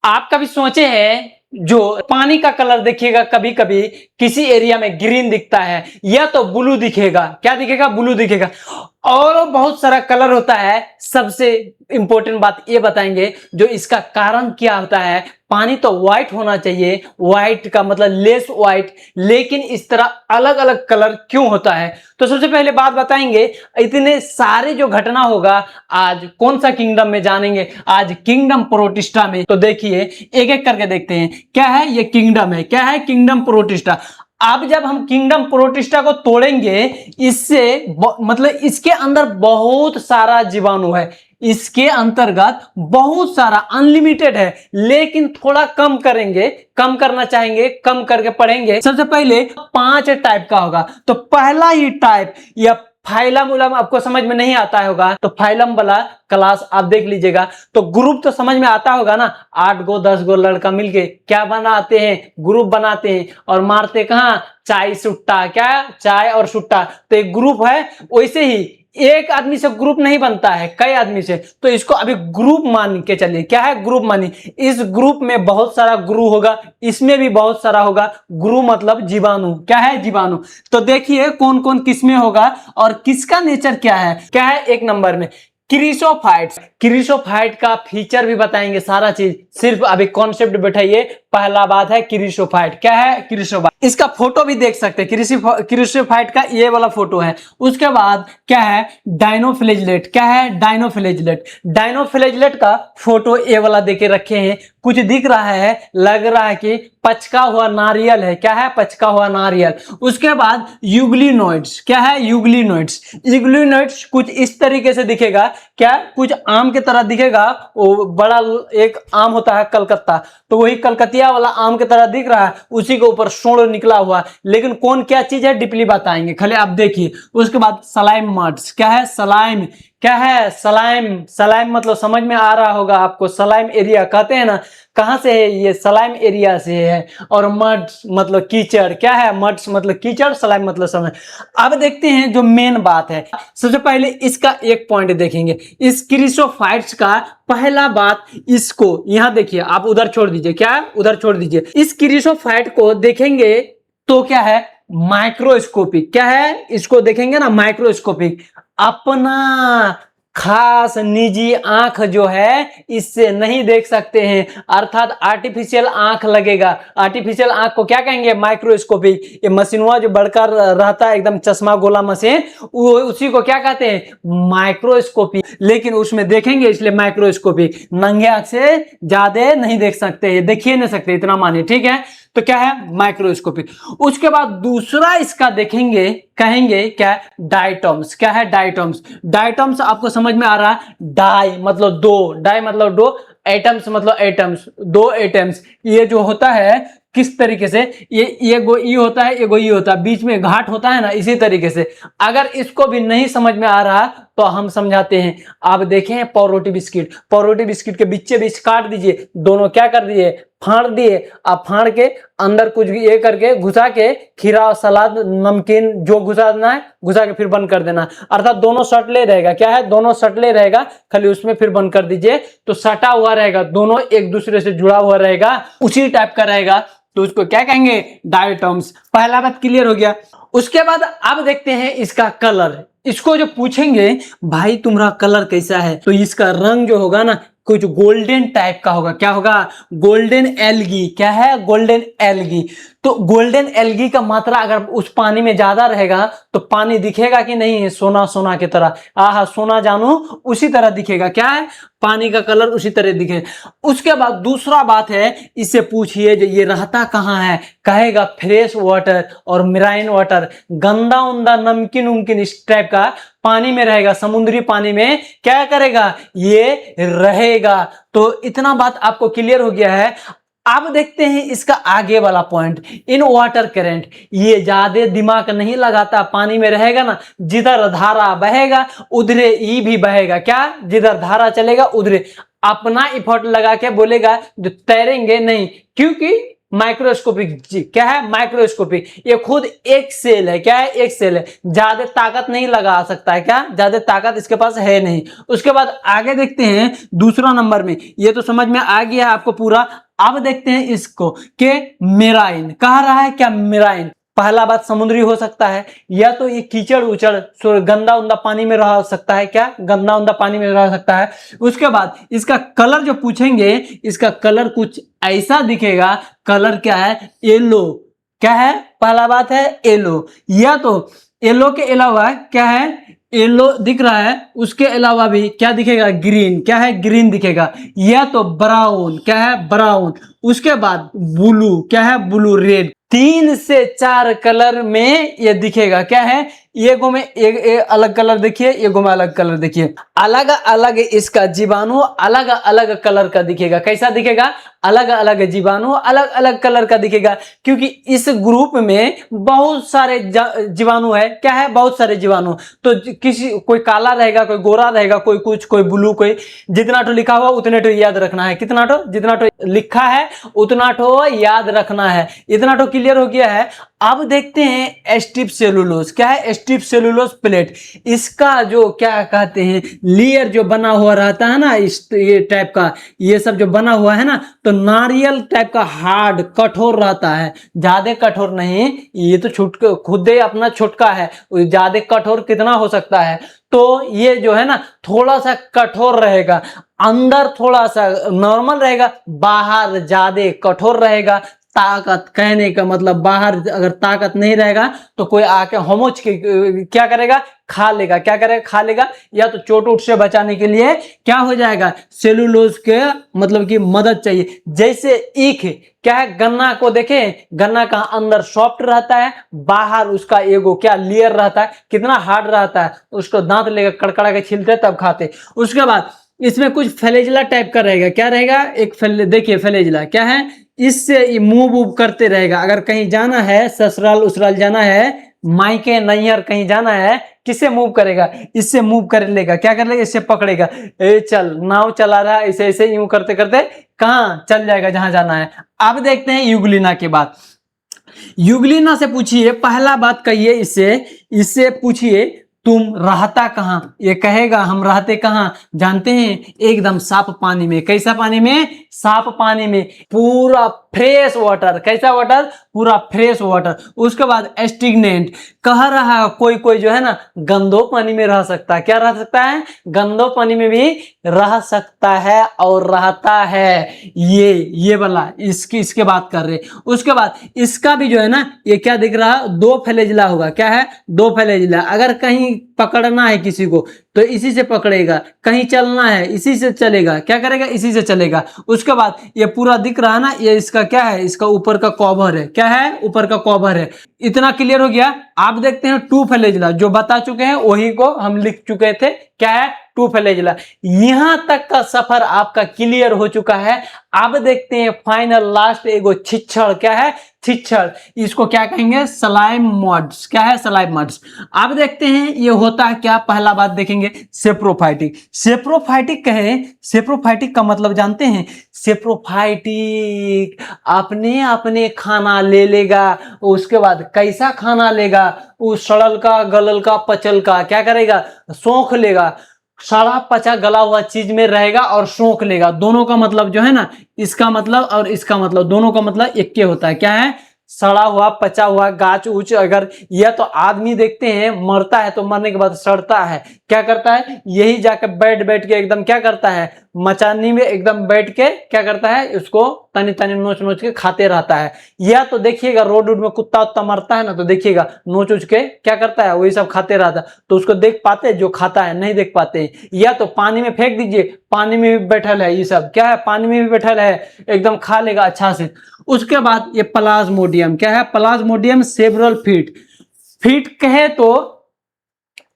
आप कभी सोचे हैं जो पानी का कलर देखिएगा, कभी कभी किसी एरिया में ग्रीन दिखता है या तो ब्लू दिखेगा, क्या दिखेगा, ब्लू दिखेगा, और बहुत सारा कलर होता है। सबसे इंपॉर्टेंट बात ये बताएंगे जो इसका कारण क्या होता है। पानी तो व्हाइट होना चाहिए, व्हाइट का मतलब लेस व्हाइट, लेकिन इस तरह अलग अलग कलर क्यों होता है। तो सबसे पहले बात बताएंगे, इतने सारे जो घटना होगा आज कौन सा किंगडम में जानेंगे, आज किंगडम प्रोटिस्टा में। तो देखिए एक एक करके देखते हैं क्या है ये किंगडम है, क्या है किंगडम प्रोटिस्टा। अब जब हम किंगडम प्रोटिस्टा को तोड़ेंगे, इससे मतलब इसके अंदर बहुत सारा जीवाणु है, इसके अंतर्गत बहुत सारा अनलिमिटेड है, लेकिन थोड़ा कम करेंगे, कम करना चाहेंगे, कम करके पढ़ेंगे। सबसे पहले 5 टाइप का होगा। तो पहला ही टाइप या फाइलम उलम आपको समझ में नहीं आता होगा, तो फाइलम वाला क्लास आप देख लीजिएगा। तो ग्रुप तो समझ में आता होगा ना, 8 गो 10 गो लड़का मिलके क्या बनाते हैं, ग्रुप बनाते हैं और मारते कहां, चाय सुट्टा, क्या चाय और सुट्टा। तो एक ग्रुप है, वैसे ही एक आदमी से ग्रुप नहीं बनता है, कई आदमी से। तो इसको अभी ग्रुप मान के चलिए, क्या है ग्रुप मानिए। इस ग्रुप में बहुत सारा ग्रुप होगा, इसमें भी बहुत सारा होगा। ग्रुप मतलब जीवाणु, क्या है जीवाणु। तो देखिए कौन कौन किसमें होगा और किसका नेचर क्या है। क्या है एक नंबर में क्रिसोफाइट्स। क्रिसोफाइट का फीचर भी बताएंगे, सारा चीज, सिर्फ अभी कॉन्सेप्ट बैठाइए। पहला बात है क्रिसोफाइट, क्या है क्रिसोफाइट, इसका फोटो भी देख सकते हैं। क्रिसोफाइट का ये वाला फोटो है। उसके बाद क्या है डायनोफ्लेजलेट, क्या है डायनोफ्लेजलेट। डायनोफ्लेजलेट का फोटो ये वाला देके रखे हैं। कुछ दिख रहा है, लग रहा है कि पचका हुआ नारियल है, क्या है पचका हुआ नारियल। उसके बाद यूग्लिनोइड्स, क्या है यूग्लिनोइड्स। यूग्लिनोइड्स कुछ इस तरीके से दिखेगा, क्या कुछ आम की तरह दिखेगा। वो बड़ा एक आम होता है कलकत्ता, तो वही कलकतिया वाला आम की तरह दिख रहा है, उसी के ऊपर सूंड निकला हुआ। लेकिन कौन क्या चीज है डिपली बताएंगे, खाली आप देखिए। उसके बाद सलाइम मड्स, क्या है सलाइम, क्या है सलाइम। सलाइम मतलब समझ में आ रहा होगा आपको, सलाइम एरिया कहते हैं ना, कहां से है ये, सलाइम एरिया से है। और मड्स मतलब कीचड़, क्या है मड्स मतलब कीचड़, सलाइम मतलब समय। अब देखते हैं जो मेन बात है। सबसे पहले इसका एक पॉइंट देखेंगे, इस क्रिसोफाइट्स का पहला बात। इसको यहां देखिए, आप उधर छोड़ दीजिए, क्या उधर छोड़ दीजिए। इस क्रिसोफाइट को देखेंगे तो क्या है माइक्रोस्कोपिक, क्या है इसको देखेंगे ना माइक्रोस्कोपिक। अपना खास निजी आंख जो है इससे नहीं देख सकते हैं, अर्थात आर्टिफिशियल आंख लगेगा। आर्टिफिशियल आंख को क्या कहेंगे, माइक्रोस्कोपिक। ये मशीनवा जो बड़का रहता है एकदम चश्मा गोला मशीन, उसी को क्या कहते हैं माइक्रोस्कोपिक। लेकिन उसमें देखेंगे इसलिए माइक्रोस्कोपिक, नंगे आंख से ज्यादा नहीं देख सकते, देखिए नहीं सकते, इतना मानिए, ठीक है। तो क्या है माइक्रोस्कोपिक। उसके बाद दूसरा इसका देखेंगे, कहेंगे क्या डायटम्स, क्या है डायटम्स। डायटम्स आपको समझ में आ रहा है, डाई मतलब दो, डाई मतलब दो, एटम्स मतलब एटम्स, दो एटम्स। ये जो होता है किस तरीके से, ये गो ई होता है, ये गो ई होता है, बीच में घाट होता है ना, इसी तरीके से। अगर इसको भी नहीं समझ में आ रहा तो हम समझाते हैं। आप देखें पावरोटी बिस्किट, पावरोटी बिस्किट के बीचे बीच काट दीजिए, दोनों क्या कर दिए फाड़ दिए। आप फाड़ के अंदर कुछ ये करके घुसा के खीरा सलाद नमकीन जो घुसाना है घुसा के फिर बंद कर देना, अर्थात दोनों सटले रहेगा, क्या है दोनों सटले रहेगा, खाली उसमें फिर बंद कर दीजिए। तो सटा हुआ रहेगा, दोनों एक दूसरे से जुड़ा हुआ रहेगा, उसी टाइप का रहेगा। तो उसको क्या कहेंगे डायटम्स। पहला बात क्लियर हो गया। उसके बाद अब देखते हैं इसका कलर। इसको जो पूछेंगे भाई तुम्हारा कलर कैसा है, तो इसका रंग जो होगा ना कुछ गोल्डन टाइप का होगा। क्या होगा गोल्डन एल्गी, क्या है गोल्डन एल्गी। तो गोल्डन एल्गी का मात्रा अगर उस पानी में ज्यादा रहेगा तो पानी दिखेगा कि नहीं सोना सोना की तरह, आहा सोना जानू उसी तरह दिखेगा, क्या है पानी का कलर उसी तरह दिखे। उसके बाद दूसरा बात है, इससे पूछिए जो ये रहता कहाँ है, कहेगा फ्रेश वाटर और मेराइन वाटर, गंदा उंदा नमकीन उमकीन इस टाइप का पानी में रहेगा, समुद्री पानी में क्या करेगा ये रहेगा। तो इतना बात आपको क्लियर हो गया है। अब देखते हैं इसका आगे वाला पॉइंट, इन वाटर करंट। ये ज्यादा दिमाग नहीं लगाता, पानी में रहेगा ना, जिधर धारा बहेगा उधरे ई भी बहेगा, क्या जिधर धारा चलेगा उधरे। अपना इफर्ट लगा के बोलेगा जो तैरेंगे नहीं, क्योंकि माइक्रोस्कोपिक जी, क्या है माइक्रोस्कोपिक। ये खुद एक सेल है, क्या है एक सेल है, ज्यादा ताकत नहीं लगा सकता है, क्या ज्यादा ताकत इसके पास है नहीं। उसके बाद आगे देखते हैं दूसरा नंबर में, ये तो समझ में आ गया आपको पूरा। अब देखते हैं इसको के मेराइन कह रहा है, क्या मेराइन। पहला बात समुद्री हो सकता है, या तो ये कीचड़ उचड़ गंदा उंदा पानी में रह सकता है, क्या गंदा उंदा पानी में रह सकता है। उसके बाद इसका कलर जो पूछेंगे, इसका कलर कुछ ऐसा दिखेगा, कलर क्या है येलो, क्या है पहला बात है येलो, या तो येलो के अलावा क्या है येलो दिख रहा है, उसके अलावा भी क्या दिखेगा ग्रीन, क्या है ग्रीन दिखेगा, या तो ब्राउन, क्या है ब्राउन, उसके बाद ब्लू, क्या है ब्लू रेड। 3 से 4 कलर में ये दिखेगा, क्या है ये गो में एक अलग कलर देखिए, ये गो में अलग कलर देखिए, अलग अलग इसका जीवाणु अलग अलग कलर का दिखेगा। कैसा दिखेगा, अलग अलग जीवाणु अलग अलग कलर का दिखेगा, क्योंकि इस ग्रुप में बहुत सारे जीवाणु है, क्या है बहुत सारे जीवाणु। तो किसी कोई काला रहेगा, कोई गोरा रहेगा, कोई कुछ, कोई ब्लू, कोई जितना तो लिखा हुआ उतने तो याद रखना है, कितना तो जितना तो लिखा है उतना तो याद रखना है। इतना तो क्लियर हो गया है। अब देखते हैं स्टिफ सेलुलोज, क्या है स्टिफ सेलुलोज प्लेट। इसका जो क्या कहते हैं लेयर जो बना हुआ रहता है ना, इस ये टाइप का ये सब जो बना हुआ है ना, तो नारियल टाइप का हार्ड कठोर रहता है, ज्यादा कठोर नहीं। ये तो छुटका खुद ही अपना छुटका है, ज्यादा कठोर कितना हो सकता है। तो ये जो है ना थोड़ा सा कठोर रहेगा, अंदर थोड़ा सा नॉर्मल रहेगा, बाहर ज्यादा कठोर रहेगा। ताकत कहने का मतलब बाहर अगर ताकत नहीं रहेगा तो कोई आके होमोच के क्या करेगा खा लेगा, क्या करेगा खा लेगा, या तो चोट उठ से बचाने के लिए क्या हो जाएगा सेलुलोज के मतलब की मदद चाहिए। जैसे ईख, क्या है गन्ना को देखें, गन्ना का अंदर सॉफ्ट रहता है, बाहर उसका एगो क्या लेयर रहता है, कितना हार्ड रहता है, उसको दांत लेकर कड़कड़ा के छीलते तब खाते। उसके बाद इसमें कुछ फ्लैजेला टाइप का रहेगा, क्या रहेगा एक देखिए फ्लैजेला क्या है, इससे मूव वूव करते रहेगा। अगर कहीं जाना है ससुराल उसराल जाना है, मायके नैहर कहीं जाना है, किससे मूव करेगा, इससे मूव कर लेगा, क्या कर लेगा इससे पकड़ेगा, ए चल नाव चला रहा है, ऐसे ऐसे यूं करते करते कहाँ चल जाएगा जहां जाना है। अब देखते हैं यूग्लिना के बाद। यूग्लिना से पूछिए, पहला बात कहिए इससे पूछिए तुम रहता कहां, ये कहेगा हम रहते कहां जानते हैं, एकदम साफ पानी में। कैसा पानी में, साफ पानी में, पूरा फ्रेश वाटर। कैसा वाटर, पूरा फ्रेश वाटर। उसके बाद स्टिग्नेंट कह रहा है कोई कोई जो है ना गंदो पानी में रह सकता है, क्या रह सकता है गंदो पानी में भी रह सकता है और रहता है। ये वाला इसके बात कर रहे। उसके बाद इसका भी जो है ना ये क्या दिख रहा है, 2 फ्लैजेला होगा, क्या है 2 फ्लैजेला। अगर कहीं पकड़ना है किसी को तो इसी से पकड़ेगा, कहीं चलना है इसी से चलेगा, क्या करेगा इसी से चलेगा। उसके बाद ये पूरा दिख रहा है ना, ये इसका क्या है, इसका ऊपर का कवर है, क्या है ऊपर का कवर है। इतना क्लियर हो गया। आप देखते हैं 2 फ्लैजेला जो बता चुके हैं वही को हम लिख चुके थे, क्या है 2 फ्लैजेला। यहां तक का सफर आपका क्लियर हो चुका है। अब देखते हैं फाइनल लास्ट एगो छिछड़, क्या है छिछड़, इसको क्या कहेंगे स्लाइम मड्स, क्या है स्लाइम मड्स। अब देखते हैं ये होता है क्या, पहला बात देखेंगे सेप्रोफाइटिक। सेप्रोफाइटिक कहे, सेप्रोफाइटिक का मतलब जानते हैं, सेप्रोफाइटिक अपने अपने खाना ले लेगा। उसके बाद कैसा खाना लेगा, उस सड़ल का गलल का पचल का क्या करेगा सोख लेगा, सड़ा पचा गला हुआ चीज में रहेगा और सोख लेगा। दोनों का मतलब जो है ना, इसका मतलब और इसका मतलब दोनों का मतलब एक के होता है, क्या है सड़ा हुआ पचा हुआ गाछ उच। अगर यह तो आदमी देखते हैं मरता है तो मरने के बाद सड़ता है, क्या करता है यही जाकर बैठ बैठ के एकदम क्या करता है मचानी में एकदम बैठ के क्या करता है उसको तनी तनी नोच नोच के खाते रहता है। या तो देखिएगा रोड में कुत्ता उत्ता मरता है ना तो देखिएगा नोच उच के क्या करता है वही सब खाते रहता है। तो उसको देख पाते जो खाता है, नहीं देख पाते। या तो पानी में फेंक दीजिए, पानी में भी बैठल है, ये सब क्या है पानी में भी बैठल है, एकदम खा लेगा अच्छा से। उसके बाद ये प्लाज्मोडियम, क्या है प्लाज्मोडियम सेवरल फीट कहे तो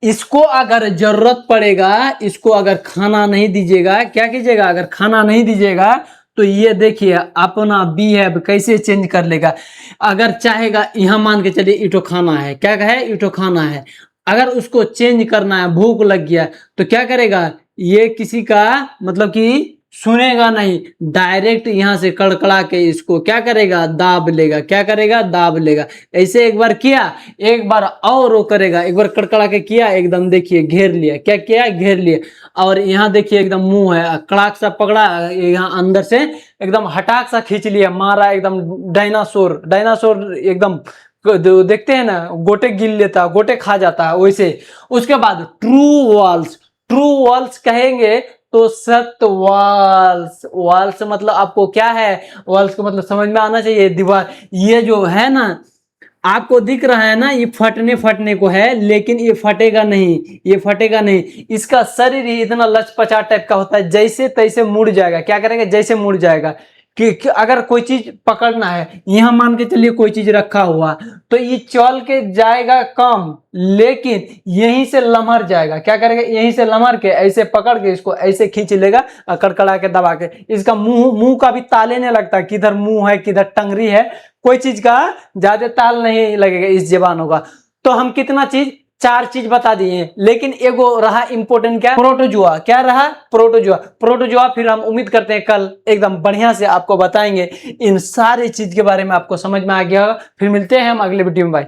इसको अगर जरूरत पड़ेगा, इसको अगर खाना नहीं दीजिएगा, क्या कीजिएगा अगर खाना नहीं दीजिएगा तो ये देखिए अपना बिहेव कैसे चेंज कर लेगा। अगर चाहेगा यहां मान के चलिए ईटो खाना है, क्या कहे ईटो खाना है, अगर उसको चेंज करना है भूख लग गया तो क्या करेगा ये किसी का मतलब कि सुनेगा नहीं, डायरेक्ट यहाँ से कड़कड़ा के इसको क्या करेगा, दाब लेगा। क्या करेगा, दाब लेगा। ऐसे एक बार किया, एक बार और वो करेगा, एक बार कड़कड़ा के किया, एकदम देखिए घेर लिया। क्या किया, घेर लिया। और यहाँ देखिए एकदम मुंह है, कड़ाक सा पकड़ा, यहाँ अंदर से एकदम हटाक सा खींच लिया, मारा एकदम डायनासोर। डायनासोर एकदम देखते हैं ना, गोटे गिन लेता, गोटे खा जाता है वैसे। उसके बाद ट्रू वॉल्स, ट्रू वॉल्स कहेंगे तो सत्य वॉल्स। वॉल्स मतलब आपको क्या है, वॉल्स का मतलब समझ में आना चाहिए, दीवार। ये जो है ना, आपको दिख रहा है ना, ये फटने को है, लेकिन ये फटेगा नहीं, ये फटेगा नहीं। इसका शरीर ही इतना लचपचा टाइप का होता है, जैसे तैसे मुड़ जाएगा। क्या करेंगे, जैसे मुड़ जाएगा। कि अगर कोई चीज पकड़ना है, यहां मान के चलिए कोई चीज रखा हुआ, तो ये चल के जाएगा कम, लेकिन यहीं से लमहर जाएगा। क्या करेगा, यहीं से लमहर के ऐसे पकड़ के इसको ऐसे खींच लेगा, कड़कड़ा के दबा के। इसका मुंह का भी ताले नहीं लगता, किधर मुंह है किधर टंगरी है, कोई चीज का ज्यादा ताल नहीं लगेगा इस जवानों का। तो हम कितना चीज, 4 चीज बता दिए, लेकिन एगो रहा इंपोर्टेंट, क्या, प्रोटोजुआ। क्या रहा, प्रोटोजुआ। प्रोटोजुआ फिर हम उम्मीद करते हैं कल एकदम बढ़िया से आपको बताएंगे। इन सारी चीज के बारे में आपको समझ में आ गया होगा। फिर मिलते हैं हम अगले वीडियो में। बाय।